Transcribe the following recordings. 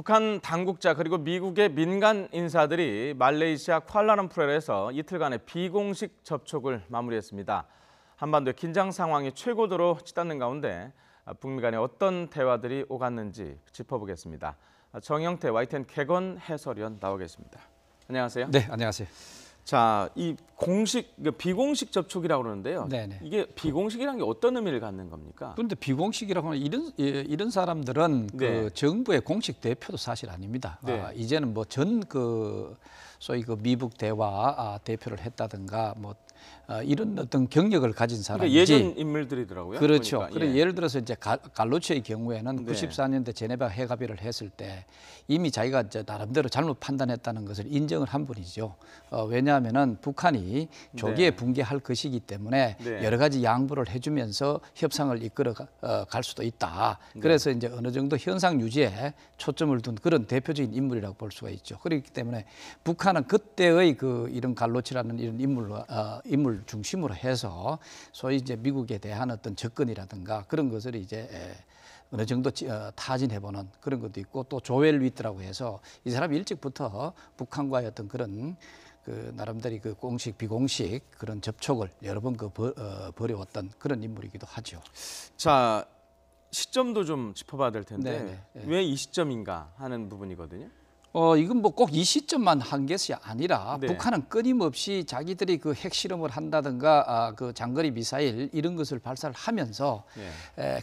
북한 당국자 그리고 미국의 민간 인사들이 말레이시아 쿠알라룸푸르에서 이틀간의 비공식 접촉을 마무리했습니다. 한반도의 긴장 상황이 최고도로 치닫는 가운데 북미 간에 어떤 대화들이 오갔는지 짚어보겠습니다. 정영태 YTN 객원 해설위원 나와 계십니다. 안녕하세요. 네, 안녕하세요. 자, 이 비공식 접촉이라고 그러는데요. 네네. 이게 비공식이라는 게 어떤 의미를 갖는 겁니까? 그런데 비공식이라고 하면 이런 사람들은 네. 그 정부의 공식 대표도 사실 아닙니다. 네. 이제는 뭐 소위 미국 대화 대표를 했다든가 이런 어떤 경력을 가진 사람이지. 그러니까 예전 인물들이더라고요. 그렇죠. 보니까. 그래 예. 예를 들어서 이제 갈루치의 경우에는 네. 94년대 제네바 해가비를 했을 때 이미 자기가 이제 나름대로 잘못 판단했다는 것을 인정을 한 분이죠. 왜냐하면은 북한이 조기에 네. 붕괴할 것이기 때문에 네. 여러 가지 양보를 해주면서 협상을 이끌어 갈 수도 있다. 그래서 이제 어느 정도 현상 유지에 초점을 둔 그런 대표적인 인물이라고 볼 수가 있죠. 그렇기 때문에 북한은 그때의 이런 갈루치라는 이런 인물 중심으로 해서 소위 이제 미국에 대한 어떤 접근이라든가 그런 것을 이제 어느 정도 타진해보는 그런 것도 있고, 또 조엘 위트라고 해서 이 사람이 일찍부터 북한과의 어떤 그런 나름대로 공식 비공식 그런 접촉을 여러 번 벌여왔던 그런 인물이기도 하죠. 자, 시점도 좀 짚어봐야 될 텐데 네네. 왜 이 시점인가 하는 부분이거든요. 이건 뭐 꼭 이 시점만 한 것이 아니라 네. 북한은 끊임없이 자기들이 핵실험을 한다든가 그 장거리 미사일 이런 것을 발사를 하면서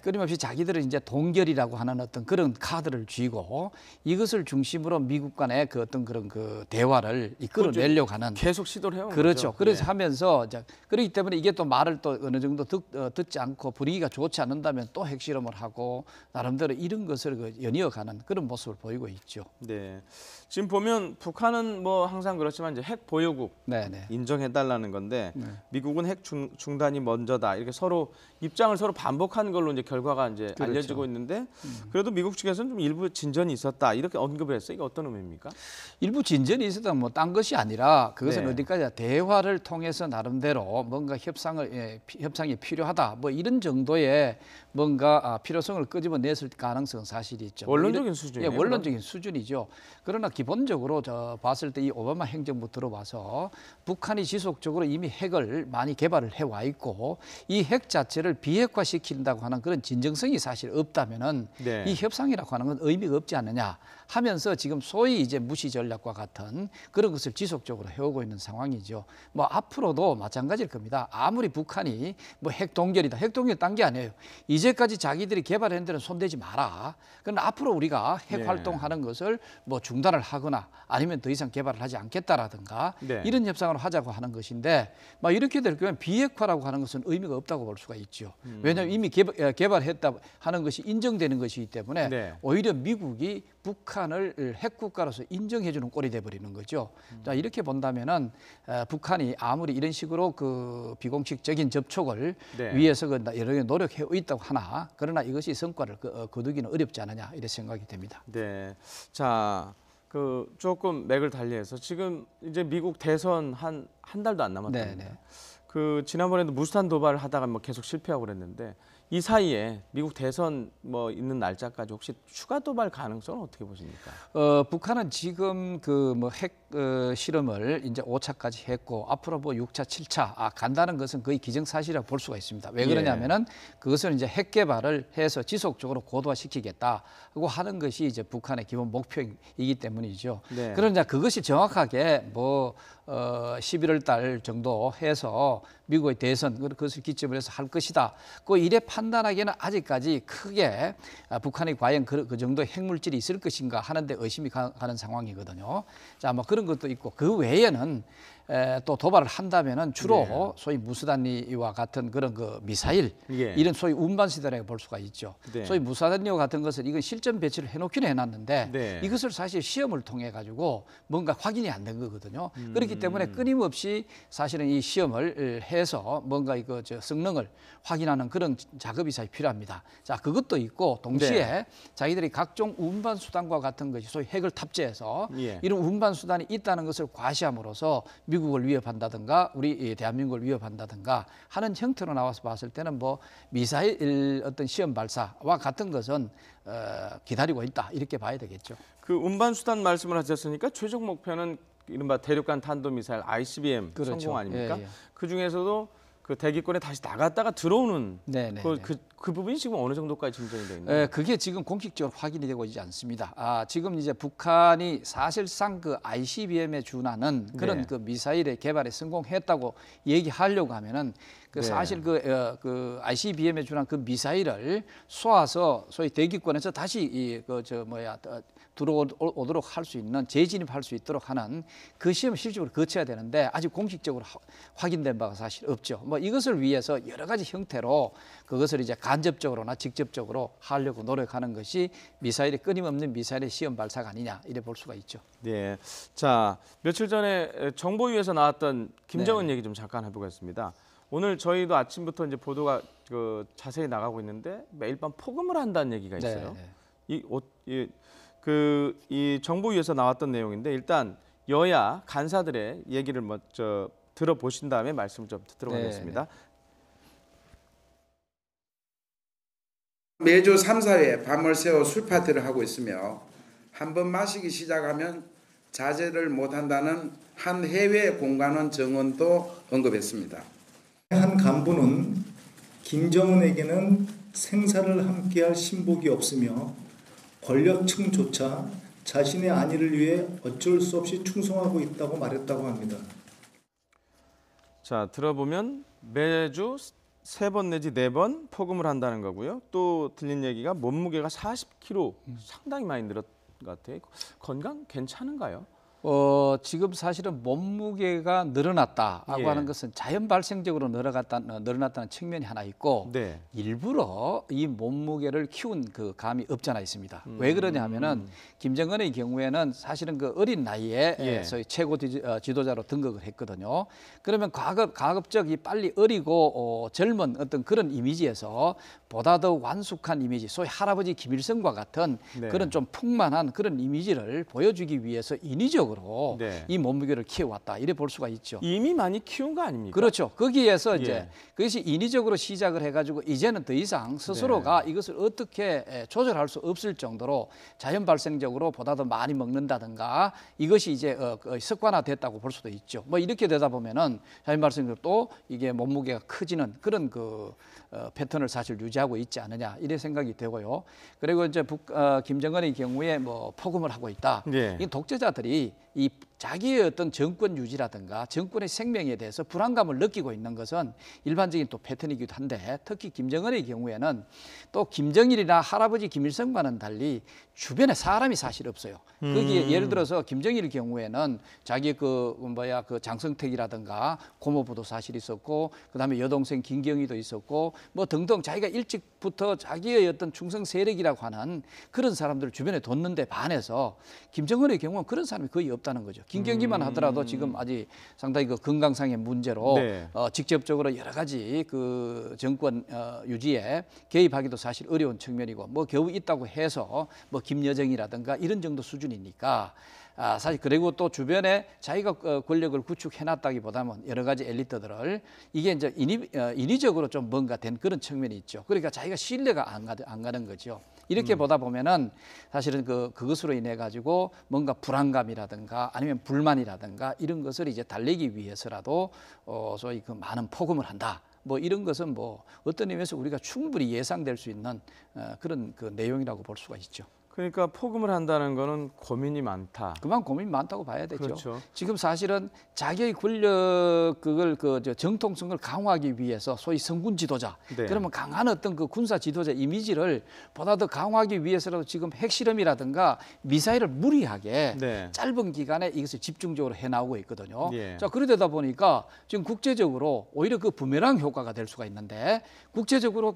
끊임없이 자기들은 이제 동결이라고 하는 어떤 그런 카드를 쥐고 이것을 중심으로 미국 간의 어떤 그런 대화를 이끌어내려고 하는 계속 시도를 해온 그렇죠. 거죠. 그래서 네. 하면서 그렇기 때문에 이게 또 말을 또 어느 정도 듣지 않고 분위기가 좋지 않는다면 또 핵실험을 하고 나름대로 이런 것을 연이어가는 그런 모습을 보이고 있죠. 네. 지금 보면 북한은 뭐 항상 그렇지만 이제 핵 보유국 네네. 인정해달라는 건데 네. 미국은 핵 중단이 먼저다 이렇게 서로 입장을 서로 반복하는 걸로 이제 결과가 이제 그렇죠. 알려지고 있는데 그래도 미국 측에서는 좀 일부 진전이 있었다 이렇게 언급을 했어요. 이게 어떤 의미입니까? 일부 진전이 있었다면 뭐 딴 것이 아니라 그것은 네. 어디까지 대화를 통해서 나름대로 뭔가 협상이 필요하다 뭐 이런 정도의 뭔가 필요성을 끄집어냈을 가능성은 사실이 있죠. 원론적인 수준이에요. 예, 원론적인 수준이죠. 그러나 기본적으로 봤을 때 이 오바마 행정부 들어와서 북한이 지속적으로 이미 핵을 많이 개발을 해와 있고 이 핵 자체를 비핵화시킨다고 하는 그런 진정성이 사실 없다면은 네. 이 협상이라고 하는 건 의미가 없지 않느냐 하면서 지금 소위 이제 무시 전략과 같은 그런 것을 지속적으로 해오고 있는 상황이죠. 뭐 앞으로도 마찬가지일 겁니다. 아무리 북한이 뭐 핵 동결이다, 핵 동결 딴 게 아니에요. 이제까지 자기들이 개발한 데는 손대지 마라. 그러나 앞으로 우리가 핵 네. 활동하는 것을 뭐 중단을 하거나 아니면 더 이상 개발을 하지 않겠다라든가 네. 이런 협상을 하자고 하는 것인데 막 이렇게 될 경우에 비핵화라고 하는 것은 의미가 없다고 볼 수가 있죠. 왜냐하면 이미 개발했다 하는 것이 인정되는 것이기 때문에 네. 오히려 미국이 북한을 핵국가로서 인정해주는 꼴이 돼버리는 거죠. 자, 이렇게 본다면은 북한이 아무리 이런 식으로 비공식적인 접촉을 네. 위해서 여러 개 노력해 있다고 하나 그러나 이것이 성과를 거두기는 어렵지 않느냐 이런 생각이 됩니다. 네. 자, 조금 맥을 달리해서 지금 이제 미국 대선 한 달도 안 남았답니다. 네네. 지난번에도 무수탄 도발을 하다가 뭐 계속 실패하고 그랬는데 이 사이에 미국 대선 뭐 있는 날짜까지 혹시 추가 도발 가능성은 어떻게 보십니까? 북한은 지금 핵 실험을 이제 5차까지 했고 앞으로 뭐 6차, 7차 간다는 것은 거의 기정사실이라고 볼 수가 있습니다. 왜 그러냐면은 그것은 이제 핵 개발을 해서 지속적으로 고도화시키겠다고 하는 것이 이제 북한의 기본 목표이기 때문이죠. 네. 그러나 그것이 정확하게 11월 달 정도 해서 미국의 대선 그것을 기점으로 해서 할 것이다. 이래 판단하기에는 아직까지 크게 북한이 과연 그 정도의 핵물질이 있을 것인가 하는데 의심이 가는 상황이거든요. 자, 뭐 그런 것도 있고 그 외에는 또 도발을 한다면은 주로 소위 무수단위와 같은 그런 미사일 이런 소위 운반시대라고 볼 수가 있죠. 네. 소위 무수단위와 같은 것을 이건 실전 배치를 해놓기는 해놨는데 네. 이것을 사실 시험을 통해 가지고 뭔가 확인이 안 된 거거든요. 그렇기 때문에 끊임없이 사실은 이 시험을 해서 뭔가 성능을 확인하는 그런 작업이 사실 필요합니다. 자, 그것도 있고 동시에 자기들이 각종 운반 수단과 같은 것이 소위 핵을 탑재해서 이런 운반 수단이 있다는 것을 과시함으로써 미국을 위협한다든가 우리 대한민국을 위협한다든가 하는 형태로 나와서 봤을 때는 뭐 미사일 어떤 시험 발사와 같은 것은 기다리고 있다 이렇게 봐야 되겠죠. 그 운반 수단 말씀을 하셨으니까 최종 목표는 이른바 대륙간 탄도미사일 ICBM 그렇죠. 성공 아닙니까? 예, 예. 그 중에서도 그 대기권에 다시 나갔다가 들어오는 네네. 그 부분이 지금 어느 정도까지 진전이 되어 있나요? 그게 지금 공식적으로 확인이 되고 있지 않습니다. 지금 이제 북한이 사실상 그 ICBM에 준하는 그런 네. 그 미사일의 개발에 성공했다고 얘기하려고 하면은 그 네. 사실 그 ICBM에 준한 그 미사일을 쏘아서 소위 대기권에서 다시 들어오도록 할 수 있는 재진입할 수 있도록 하는 그 시험을 실질적으로 거쳐야 되는데 아직 공식적으로 확인된 바가 사실 없죠. 뭐 이것을 위해서 여러 가지 형태로 그것을 이제 간접적으로나 직접적으로 하려고 노력하는 것이 미사일의 끊임없는 미사일의 시험 발사가 아니냐 이래 볼 수가 있죠. 네. 자, 며칠 전에 정보위에서 나왔던 김정은 네. 얘기 좀 잠깐 해보겠습니다. 오늘 저희도 아침부터 이제 보도가 자세히 나가고 있는데 매일 밤 폭음을 한다는 얘기가 있어요. 네. 이 정보위에서 나왔던 내용인데 일단 여야 간사들의 얘기를 먼저 들어보신 다음에 말씀을 좀 듣도록 네. 하겠습니다. 매주 3, 4회 밤을 새워 술 파티를 하고 있으며 한 번 마시기 시작하면 자제를 못한다는 한 해외 공관원 정원도 언급했습니다. 한 간부는 김정은에게는 생사를 함께할 신복이 없으며 권력층조차 자신의 안위를 위해 어쩔 수 없이 충성하고 있다고 말했다고 합니다. 자, 들어보면 매주 3번 내지 4번 폭음을 한다는 거고요. 또 들린 얘기가 몸무게가 40kg 상당히 많이 늘었 것 같아요. 건강 괜찮은가요? 지금 사실은 몸무게가 늘어났다고 예. 하는 것은 자연 발생적으로 늘어났다는 측면이 하나 있고 네. 일부러 이 몸무게를 키운 그 감이 없잖아 있습니다. 왜 그러냐 하면은 김정은의 경우에는 사실은 그 어린 나이에 예. 소위 최고 지도자로 등극을 했거든요. 그러면 가급적 이 빨리 어리고 젊은 어떤 그런 이미지에서 보다 더 완숙한 이미지, 소위 할아버지 김일성과 같은 네. 그런 좀 풍만한 그런 이미지를 보여주기 위해서 인위적으로 네. 이 몸무게를 키워왔다 이래 볼 수가 있죠. 이미 많이 키운 거 아닙니까? 그렇죠. 거기에서 이제 예. 그것이 인위적으로 시작을 해가지고 이제는 더 이상 스스로가 네. 이것을 어떻게 조절할 수 없을 정도로 자연 발생적으로 보다 더 많이 먹는다든가 이것이 이제 습관화됐다고 볼 수도 있죠. 뭐 이렇게 되다 보면은 자연 발생적으로 또 이게 몸무게가 커지는 그런 패턴을 사실 유지하고 있지 않느냐 이래 생각이 되고요. 그리고 이제 김정은의 경우에 뭐 폭음을 하고 있다. 예. 이 독재자들이 이 자기의 어떤 정권 유지라든가 정권의 생명에 대해서 불안감을 느끼고 있는 것은 일반적인 또 패턴이기도 한데 특히 김정은의 경우에는 또 김정일이나 할아버지 김일성과는 달리 주변에 사람이 사실 없어요. 거기에 예를 들어서 김정일 경우에는 자기 그 장성택이라든가 고모부도 사실 있었고 그다음에 여동생 김경희도 있었고 뭐 등등 자기가 일찍부터 자기의 어떤 충성 세력이라고 하는 그런 사람들을 주변에 뒀는데 반해서 김정은의 경우는 그런 사람이 거의 없다는 거죠. 김경기만 하더라도 지금 아직 상당히 그 건강상의 문제로 네. 직접적으로 여러 가지 그 정권 유지에 개입하기도 사실 어려운 측면이고 뭐 겨우 있다고 해서 뭐 김여정이라든가 이런 정도 수준이니까 사실 그리고 또 주변에 자기가 권력을 구축해놨다기보다는 여러 가지 엘리트들을 이게 이제 인위적으로 좀 뭔가 된 그런 측면이 있죠. 그러니까 자기가 신뢰가 안 가는 거죠. 이렇게 보다 보면은 사실은 그것으로 인해 가지고 뭔가 불안감이라든가 아니면 불만이라든가 이런 것을 이제 달래기 위해서라도 소위 그 많은 폭음을 한다. 뭐 이런 것은 뭐 어떤 의미에서 우리가 충분히 예상될 수 있는 그런 그 내용이라고 볼 수가 있죠. 그러니까 폭음을 한다는 거는 고민이 많다. 그만 고민이 많다고 봐야 되죠. 그렇죠. 지금 사실은 자기의 권력 정통성을 강화하기 위해서 소위 성군 지도자, 네. 그러면 강한 어떤 그 군사 지도자 이미지를 보다 더 강화하기 위해서라도 지금 핵실험이라든가 미사일을 무리하게 네. 짧은 기간에 이것을 집중적으로 해나오고 있거든요. 예. 자, 그러다 보니까 지금 국제적으로 오히려 그 부메랑 효과가 될 수가 있는데 국제적으로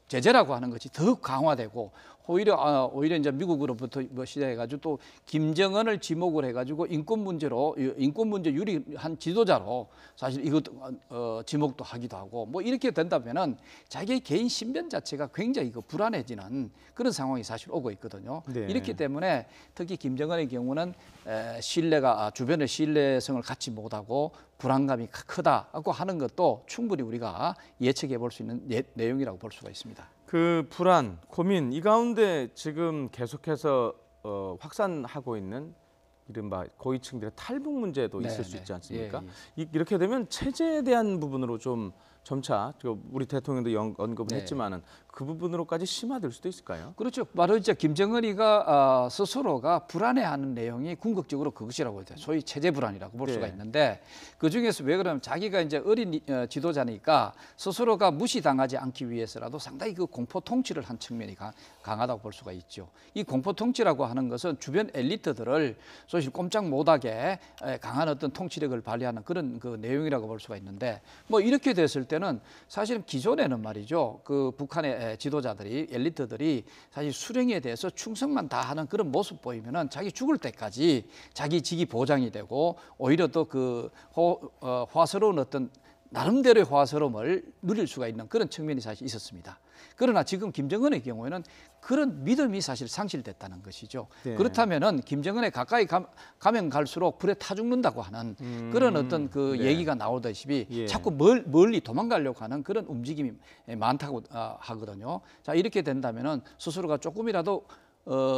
제재라고 하는 것이 더욱 강화되고 오히려 이제 미국으로부터 뭐 시작해가지고 또 김정은을 지목을 해가지고 인권 문제 유리한 지도자로 사실 이것도 지목도 하기도 하고 뭐 이렇게 된다면은 자기의 개인 신변 자체가 굉장히 불안해지는 그런 상황이 사실 오고 있거든요. 네. 이렇기 때문에 특히 김정은의 경우는 신뢰가 주변의 신뢰성을 갖지 못하고 불안감이 크다고 하는 것도 충분히 우리가 예측해 볼 수 있는 내용이라고 볼 수가 있습니다. 그 불안, 고민 이 가운데 지금 계속해서 확산하고 있는 이른바 고위층들의 탈북 문제도 있을 수 있지 않습니까? 이렇게 되면 체제에 대한 부분으로 좀 점차 우리 대통령도 언급을 했지만은 그 부분으로까지 심화될 수도 있을까요? 그렇죠. 바로 이제 김정은이가 스스로가 불안해하는 내용이 궁극적으로 그것이라고 해요. 소위 체제 불안이라고 볼 수가 있는데 그 중에서 왜 그러면 자기가 이제 어린 지도자니까 스스로가 무시당하지 않기 위해서라도 상당히 그 공포 통치를 한 측면이 강하다고 볼 수가 있죠. 이 공포 통치라고 하는 것은 주변 엘리트들을 소위 꼼짝 못하게 강한 어떤 통치력을 발휘하는 그런 그 내용이라고 볼 수가 있는데 뭐 이렇게 됐을 때는 사실은 기존에는 말이죠. 그 북한의 지도자들이 엘리트들이 사실 수령에 대해서 충성만 다하는 그런 모습 보이면은 자기 죽을 때까지 자기 직이 보장이 되고 오히려 또 그 화스러운 어떤 나름대로의 화스러움을 누릴 수가 있는 그런 측면이 사실 있었습니다. 그러나 지금 김정은의 경우에는 그런 믿음이 사실 상실됐다는 것이죠. 네. 그렇다면은 김정은에 가까이 가면 갈수록 불에 타 죽는다고 하는 그런 어떤 그 얘기가 나오다시피 자꾸 멀리 도망가려고 하는 그런 움직임이 많다고 하거든요. 자, 이렇게 된다면은 스스로가 조금이라도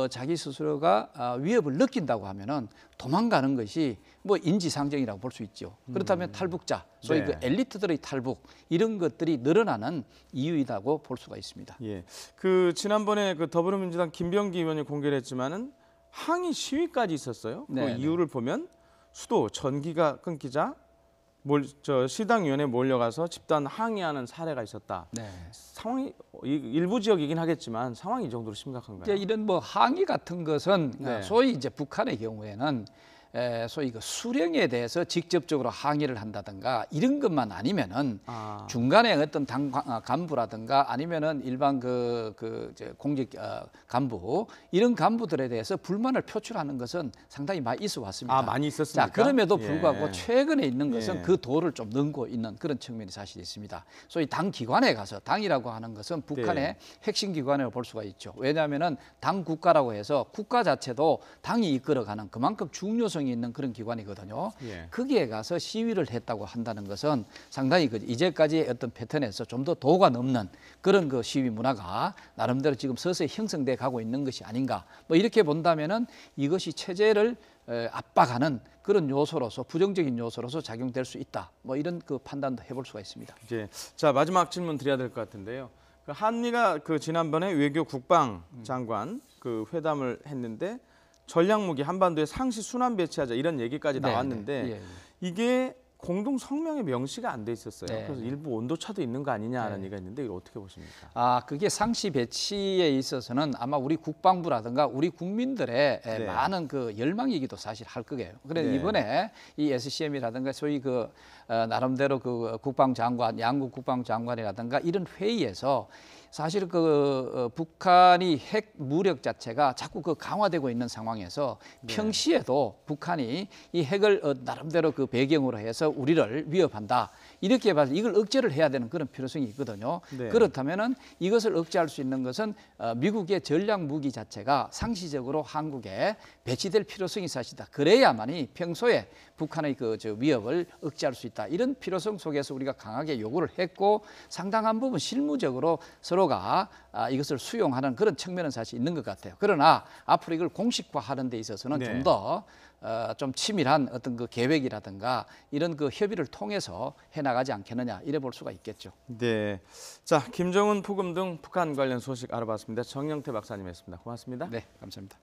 자기 스스로가 위협을 느낀다고 하면은 도망가는 것이 뭐 인지상정이라고 볼 수 있죠. 그렇다면 탈북자, 소위 그 엘리트들의 탈북 이런 것들이 늘어나는 이유이라고 볼 수가 있습니다. 예, 그 지난번에 그 더불어민주당 김병기 의원이 공개를 했지만은 항의 시위까지 있었어요. 그 이유를 보면 수도 전기가 끊기자 시당위원회에 몰려가서 집단 항의하는 사례가 있었다. 상황이 일부 지역이긴 하겠지만 상황이 이 정도로 심각한가요? 이제 이런 뭐 항의 같은 것은 소위 이제 북한의 경우에는 소위 그 수령에 대해서 직접적으로 항의를 한다든가 이런 것만 아니면은 중간에 어떤 당 간부라든가 아니면은 일반 공직 간부 이런 간부들에 대해서 불만을 표출하는 것은 상당히 많이 있어 왔습니다. 많이 있었습니까? 자, 그럼에도 불구하고 최근에 있는 것은 그 도를 좀 넘고 있는 그런 측면이 사실 있습니다. 소위 당 기관에 가서 당이라고 하는 것은 북한의 핵심 기관이라고 볼 수가 있죠. 왜냐하면은 당 국가라고 해서 국가 자체도 당이 이끌어가는 그만큼 중요성이 있는 그런 기관이거든요. 거기에 가서 시위를 했다고 한다는 것은 상당히 이제까지의 어떤 패턴에서 좀 더 도가 넘는 그런 그 시위 문화가 나름대로 지금 서서히 형성돼 가고 있는 것이 아닌가. 뭐 이렇게 본다면은 이것이 체제를 압박하는 그런 요소로서 부정적인 요소로서 작용될 수 있다. 뭐 이런 그 판단도 해볼 수가 있습니다. 자, 마지막 질문 드려야 될 것 같은데요. 그 한미가 그 지난번에 외교 국방 장관 그 회담을 했는데 전략무기 한반도에 상시 순환 배치하자 이런 얘기까지 나왔는데 이게 공동 성명에 명시가 안 돼 있었어요. 그래서 일부 온도차도 있는 거 아니냐는 얘기가 있는데 이걸 어떻게 보십니까? 그게 상시 배치에 있어서는 아마 우리 국방부라든가 우리 국민들의 많은 그 열망이기도 사실 할 거예요. 그래서 이번에 이 SCM이라든가 소위 그 나름대로 그 국방장관, 양국 국방장관이라든가 이런 회의에서 사실 그 북한이 핵 무력 자체가 자꾸 그 강화되고 있는 상황에서 평시에도 북한이 이 핵을 나름대로 그 배경으로 해서 우리를 위협한다. 이렇게 봐서 이걸 억제를 해야 되는 그런 필요성이 있거든요. 그렇다면은 이것을 억제할 수 있는 것은 미국의 전략 무기 자체가 상시적으로 한국에 배치될 필요성이 사실이다. 그래야만이 평소에 북한의 그 위협을 억제할 수 있다. 이런 필요성 속에서 우리가 강하게 요구를 했고 상당한 부분 실무적으로 서로가 이것을 수용하는 그런 측면은 사실 있는 것 같아요. 그러나 앞으로 이걸 공식화하는 데 있어서는 좀 더 좀 치밀한 어떤 그 계획이라든가 이런 그 협의를 통해서 해나가지 않겠느냐 이래 볼 수가 있겠죠. 네, 자 김정은 포금 등 북한 관련 소식 알아봤습니다. 정영태 박사님이었습니다. 고맙습니다. 네, 감사합니다.